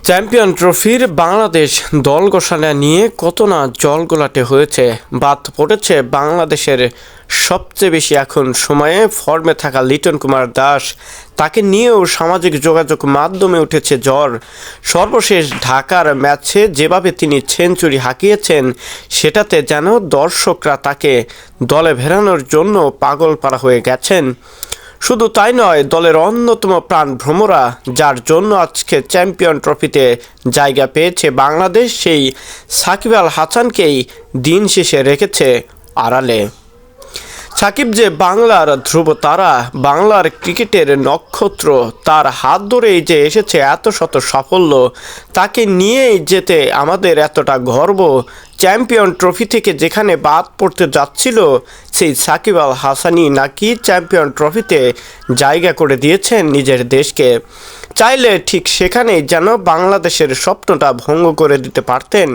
Champion ট্রফির বাংলাদেশ দল ঘোষণা নিয়ে কত না জলঘোলাটে হয়েছে। বাদ পড়েছে বাংলাদেশের সবচেয়ে বেশি এখন সময়ে ফর্মে থাকা লিটন কুমার দাস, তাকে নিয়েও সামাজিক যোগাযোগ মাধ্যমে উঠেছে ঝড়। সর্বশেষ ঢাকার ম্যাচে যেভাবে তিনি সেঞ্চুরি হাঁকিয়েছেন, সেটাতে যেন দর্শকরা তাকে দলে ফেরানোর জন্য পাগলপাড়া হয়ে গেছেন। শুধু তাই নয়, দলের অন্যতম প্রাণভ্রমরা, যার জন্য আজকে চ্যাম্পিয়ন ট্রফিতে জায়গা পেয়েছে বাংলাদেশ, সেই সাকিব আল হাসানকেই দিন শেষে রেখেছে আড়ালে। সাকিব যে বাংলার ধ্রুবতারা, বাংলার ক্রিকেটের নক্ষত্র, তার হাত ধরেই যে এসেছে এত শত সাফল্য, তাকে নিয়েই যেতে আমাদের এতটা গর্ব। চ্যাম্পিয়ন ট্রফি থেকে যেখানে বাদ পড়তে যাচ্ছিল, সেই সাকিব আল হাসানই নাকি চ্যাম্পিয়ন ট্রফিতে জায়গা করে দিয়েছেন নিজের দেশকে। চাইলে ঠিক সেখানেই যেন বাংলাদেশের স্বপ্নটা ভঙ্গ করে দিতে পারতেন,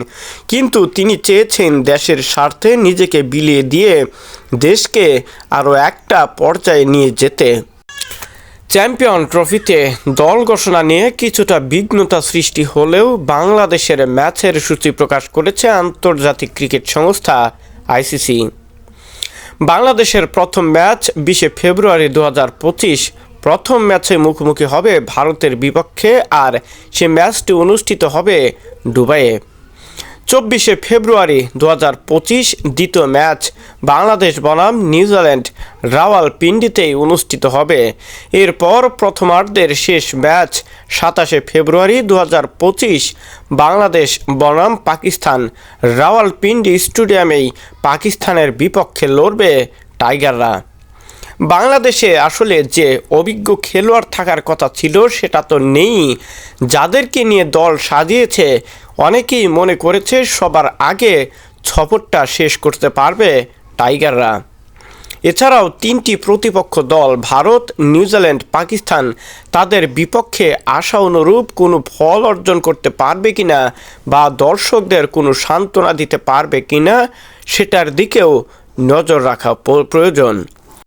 কিন্তু তিনি চেয়েছেন দেশের স্বার্থে নিজেকে বিলিয়ে দিয়ে দেশকে আরও একটা পর্যায়ে নিয়ে যেতে। চ্যাম্পিয়ন ট্রফিতে দল ঘোষণা নিয়ে কিছুটা বিঘ্নতা সৃষ্টি হলেও বাংলাদেশের ম্যাচের সূচি প্রকাশ করেছে আন্তর্জাতিক ক্রিকেট সংস্থা আইসিসি। বাংলাদেশের প্রথম ম্যাচ 20 ফেব্রুয়ারি 2025। প্রথম ম্যাচে মুখোমুখি হবে ভারতের বিপক্ষে, আর সে ম্যাচটি অনুষ্ঠিত হবে দুবাইয়ে। 24 ফেব্রুয়ারি 2025 দ্বিতীয় ম্যাচ বাংলাদেশ বনাম নিউজিল্যান্ড রাওয়ালপিন্ডিতেই অনুষ্ঠিত হবে। এরপর প্রথমার্ধের শেষ ম্যাচ 27 ফেব্রুয়ারি 2025 বাংলাদেশ বনাম পাকিস্তান রাওয়ালপিন্ডি স্টেডিয়ামেই পাকিস্তানের বিপক্ষে লড়বে টাইগাররা। বাংলাদেশে আসলে যে অভিজ্ঞ খেলোয়াড় থাকার কথা ছিল সেটা তো নেই। যাদেরকে নিয়ে দল সাজিয়েছে, অনেকেই মনে করেছে সবার আগে সফরটা শেষ করতে পারবে টাইগাররা। এছাড়াও তিনটি প্রতিপক্ষ দল ভারত, নিউজিল্যান্ড, পাকিস্তান, তাদের বিপক্ষে আশা অনুরূপ কোনো ফল অর্জন করতে পারবে কিনা বা দর্শকদের কোনো সান্ত্বনা দিতে পারবে কিনা, সেটার দিকেও নজর রাখা প্রয়োজন।